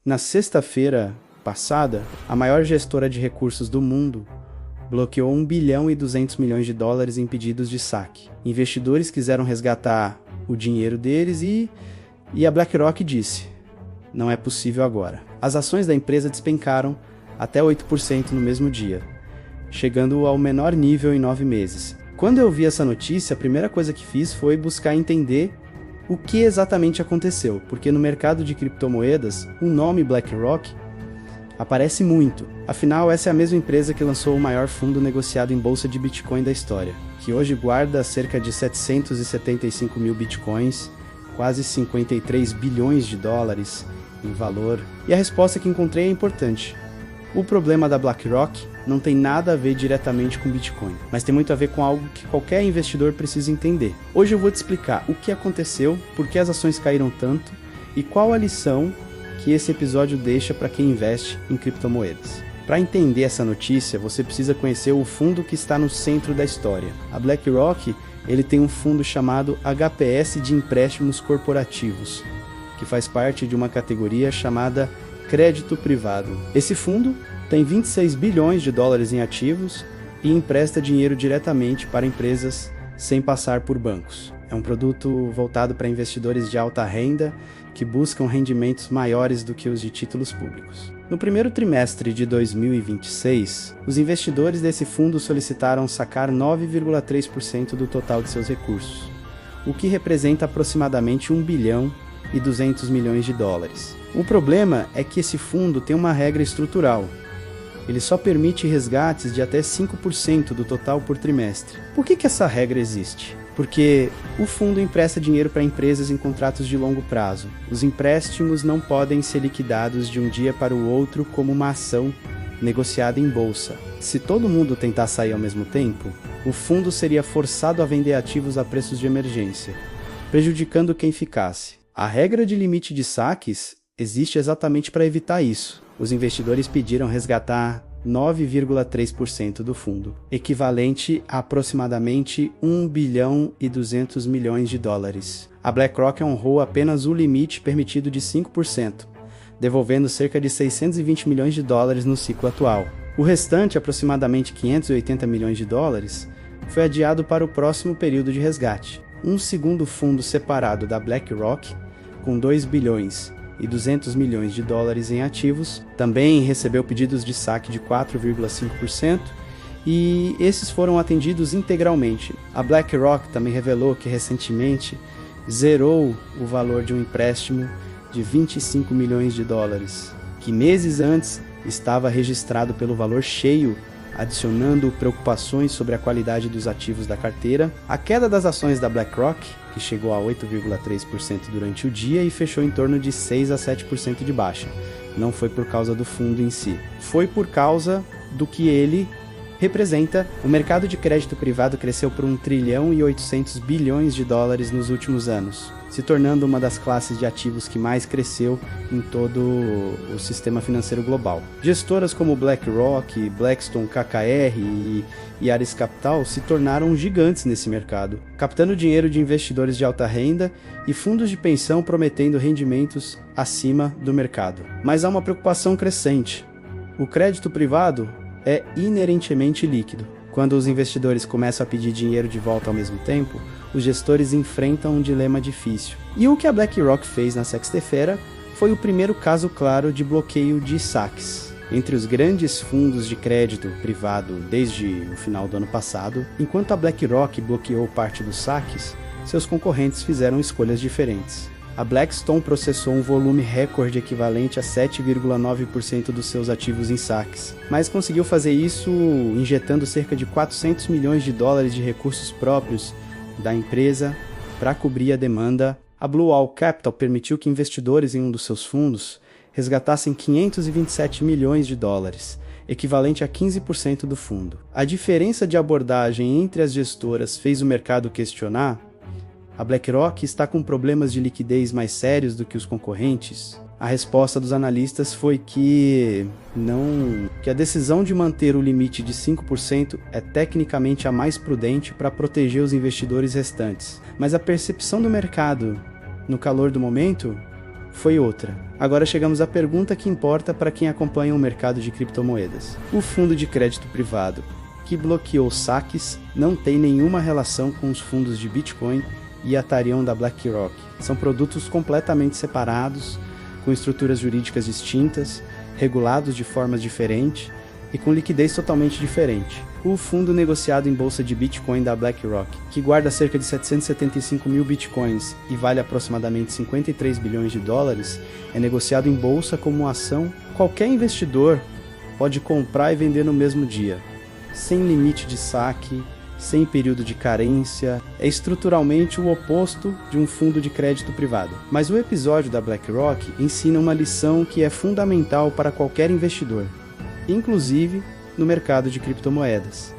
Na sexta-feira passada, a maior gestora de recursos do mundo bloqueou 1 bilhão e 200 milhões de dólares em pedidos de saque. Investidores quiseram resgatar o dinheiro deles e a BlackRock disse: não é possível agora. As ações da empresa despencaram até 8% no mesmo dia, chegando ao menor nível em 9 meses. Quando eu vi essa notícia, a primeira coisa que fiz foi buscar entender o que exatamente aconteceu, porque no mercado de criptomoedas, o nome BlackRock aparece muito. Afinal, essa é a mesma empresa que lançou o maior fundo negociado em bolsa de Bitcoin da história, que hoje guarda cerca de 775 mil Bitcoins, quase 53 bilhões de dólares em valor. E a resposta que encontrei é importante. O problema da BlackRock não tem nada a ver diretamente com Bitcoin, mas tem muito a ver com algo que qualquer investidor precisa entender. Hoje eu vou te explicar o que aconteceu, por que as ações caíram tanto e qual a lição que esse episódio deixa para quem investe em criptomoedas. Para entender essa notícia, você precisa conhecer o fundo que está no centro da história. A BlackRock, ele tem um fundo chamado HPS de empréstimos corporativos, que faz parte de uma categoria chamada crédito privado. Esse fundo tem 26 bilhões de dólares em ativos e empresta dinheiro diretamente para empresas sem passar por bancos. É um produto voltado para investidores de alta renda que buscam rendimentos maiores do que os de títulos públicos. No primeiro trimestre de 2026, os investidores desse fundo solicitaram sacar 9,3% do total de seus recursos, o que representa aproximadamente 1 bilhão e 200 milhões de dólares. O problema é que esse fundo tem uma regra estrutural. Ele só permite resgates de até 5% do total por trimestre. Por que essa regra existe? Porque o fundo empresta dinheiro para empresas em contratos de longo prazo. Os empréstimos não podem ser liquidados de um dia para o outro como uma ação negociada em bolsa. Se todo mundo tentar sair ao mesmo tempo, o fundo seria forçado a vender ativos a preços de emergência, prejudicando quem ficasse. A regra de limite de saques existe exatamente para evitar isso. Os investidores pediram resgatar 9,3% do fundo, equivalente a aproximadamente 1 bilhão e 200 milhões de dólares. A BlackRock honrou apenas o limite permitido de 5%, devolvendo cerca de 620 milhões de dólares no ciclo atual. O restante, aproximadamente 580 milhões de dólares, foi adiado para o próximo período de resgate. Um segundo fundo separado da BlackRock, com 2 bilhões e 200 milhões de dólares em ativos, também recebeu pedidos de saque de 4,5% e esses foram atendidos integralmente. A BlackRock também revelou que recentemente zerou o valor de um empréstimo de 25 milhões de dólares, que meses antes estava registrado pelo valor cheio, adicionando preocupações sobre a qualidade dos ativos da carteira. A queda das ações da BlackRock, que chegou a 8,3% durante o dia e fechou em torno de 6 a 7% de baixa, não foi por causa do fundo em si, foi por causa do que ele representa. O mercado de crédito privado cresceu por 1 trilhão e 800 bilhões de dólares nos últimos anos, se tornando uma das classes de ativos que mais cresceu em todo o sistema financeiro global. Gestoras como BlackRock, Blackstone, KKR e Ares Capital se tornaram gigantes nesse mercado, captando dinheiro de investidores de alta renda e fundos de pensão prometendo rendimentos acima do mercado. Mas há uma preocupação crescente. O crédito privado é inerentemente líquido. Quando os investidores começam a pedir dinheiro de volta ao mesmo tempo, os gestores enfrentam um dilema difícil. E o que a BlackRock fez na sexta-feira foi o primeiro caso claro de bloqueio de saques. Entre os grandes fundos de crédito privado desde o final do ano passado, enquanto a BlackRock bloqueou parte dos saques, seus concorrentes fizeram escolhas diferentes. A Blackstone processou um volume recorde equivalente a 7,9% dos seus ativos em saques, mas conseguiu fazer isso injetando cerca de 400 milhões de dólares de recursos próprios da empresa para cobrir a demanda. A Blue Owl Capital permitiu que investidores em um dos seus fundos resgatassem 527 milhões de dólares, equivalente a 15% do fundo. A diferença de abordagem entre as gestoras fez o mercado questionar: a BlackRock está com problemas de liquidez mais sérios do que os concorrentes? A resposta dos analistas foi que a decisão de manter o limite de 5% é tecnicamente a mais prudente para proteger os investidores restantes. Mas a percepção do mercado, no calor do momento, foi outra. Agora chegamos à pergunta que importa para quem acompanha o mercado de criptomoedas. O fundo de crédito privado, que bloqueou saques, não tem nenhuma relação com os fundos de Bitcoin e Ethereum da BlackRock. São produtos completamente separados, com estruturas jurídicas distintas, regulados de formas diferentes e com liquidez totalmente diferente. O fundo negociado em bolsa de Bitcoin da BlackRock, que guarda cerca de 775 mil Bitcoins e vale aproximadamente 53 bilhões de dólares, é negociado em bolsa como uma ação. Qualquer investidor pode comprar e vender no mesmo dia, sem limite de saque, sem período de carência. É estruturalmente o oposto de um fundo de crédito privado. Mas o episódio da BlackRock ensina uma lição que é fundamental para qualquer investidor, inclusive no mercado de criptomoedas.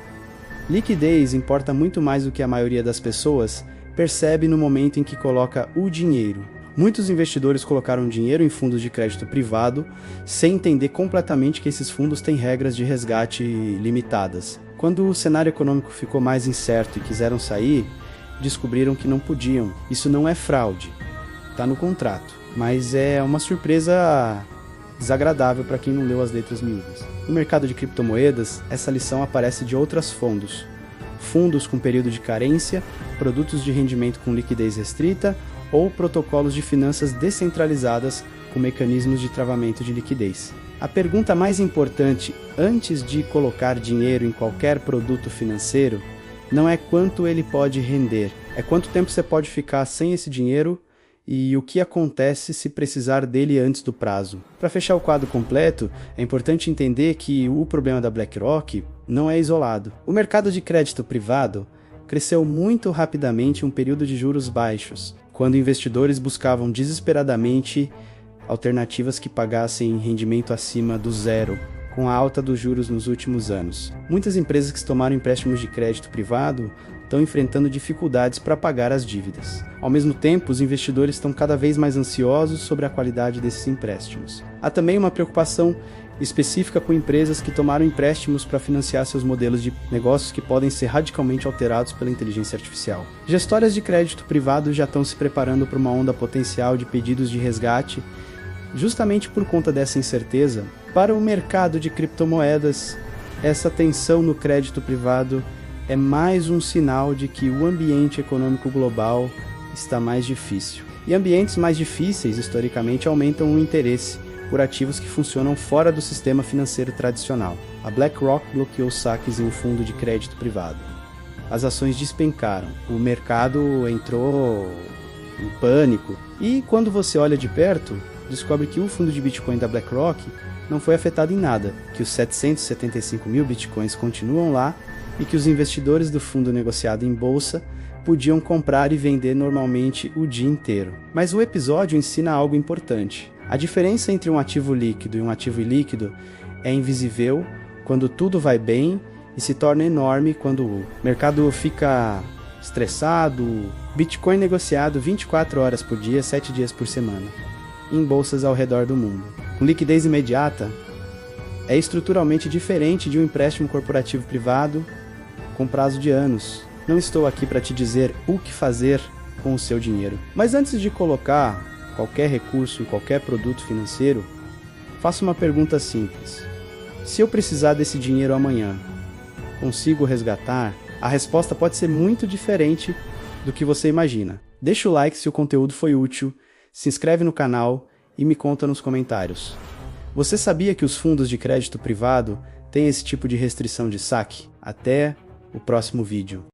Liquidez importa muito mais do que a maioria das pessoas percebe no momento em que coloca o dinheiro. Muitos investidores colocaram dinheiro em fundos de crédito privado sem entender completamente que esses fundos têm regras de resgate limitadas. Quando o cenário econômico ficou mais incerto e quiseram sair, descobriram que não podiam. Isso não é fraude, está no contrato, mas é uma surpresa desagradável para quem não leu as letras miúdas. No mercado de criptomoedas, essa lição aparece de outros fundos. Fundos com período de carência, produtos de rendimento com liquidez restrita ou protocolos de finanças descentralizadas com mecanismos de travamento de liquidez. A pergunta mais importante antes de colocar dinheiro em qualquer produto financeiro não é quanto ele pode render, é quanto tempo você pode ficar sem esse dinheiro e o que acontece se precisar dele antes do prazo. Para fechar o quadro completo, é importante entender que o problema da BlackRock não é isolado. O mercado de crédito privado cresceu muito rapidamente em um período de juros baixos, quando investidores buscavam desesperadamente alternativas que pagassem rendimento acima do zero, com a alta dos juros nos últimos anos. Muitas empresas que tomaram empréstimos de crédito privado estão enfrentando dificuldades para pagar as dívidas. Ao mesmo tempo, os investidores estão cada vez mais ansiosos sobre a qualidade desses empréstimos. Há também uma preocupação específica com empresas que tomaram empréstimos para financiar seus modelos de negócios que podem ser radicalmente alterados pela inteligência artificial. Gestoras de crédito privado já estão se preparando para uma onda potencial de pedidos de resgate, justamente por conta dessa incerteza. Para o mercado de criptomoedas, essa tensão no crédito privado é mais um sinal de que o ambiente econômico global está mais difícil. E ambientes mais difíceis, historicamente, aumentam o interesse por ativos que funcionam fora do sistema financeiro tradicional. A BlackRock bloqueou saques em um fundo de crédito privado. As ações despencaram, o mercado entrou em pânico. E quando você olha de perto, descobre que o fundo de Bitcoin da BlackRock não foi afetado em nada, que os 775 mil Bitcoins continuam lá e que os investidores do fundo negociado em bolsa podiam comprar e vender normalmente o dia inteiro. Mas o episódio ensina algo importante. A diferença entre um ativo líquido e um ativo ilíquido é invisível quando tudo vai bem e se torna enorme quando o mercado fica estressado. Bitcoin negociado 24 horas por dia, 7 dias por semana, em bolsas ao redor do mundo. Com liquidez imediata, é estruturalmente diferente de um empréstimo corporativo privado com prazo de anos. Não estou aqui para te dizer o que fazer com o seu dinheiro. Mas antes de colocar qualquer recurso em qualquer produto financeiro, faça uma pergunta simples. Se eu precisar desse dinheiro amanhã, consigo resgatar? A resposta pode ser muito diferente do que você imagina. Deixa o like se o conteúdo foi útil, se inscreve no canal e me conta nos comentários. Você sabia que os fundos de crédito privado têm esse tipo de restrição de saque? Até o próximo vídeo.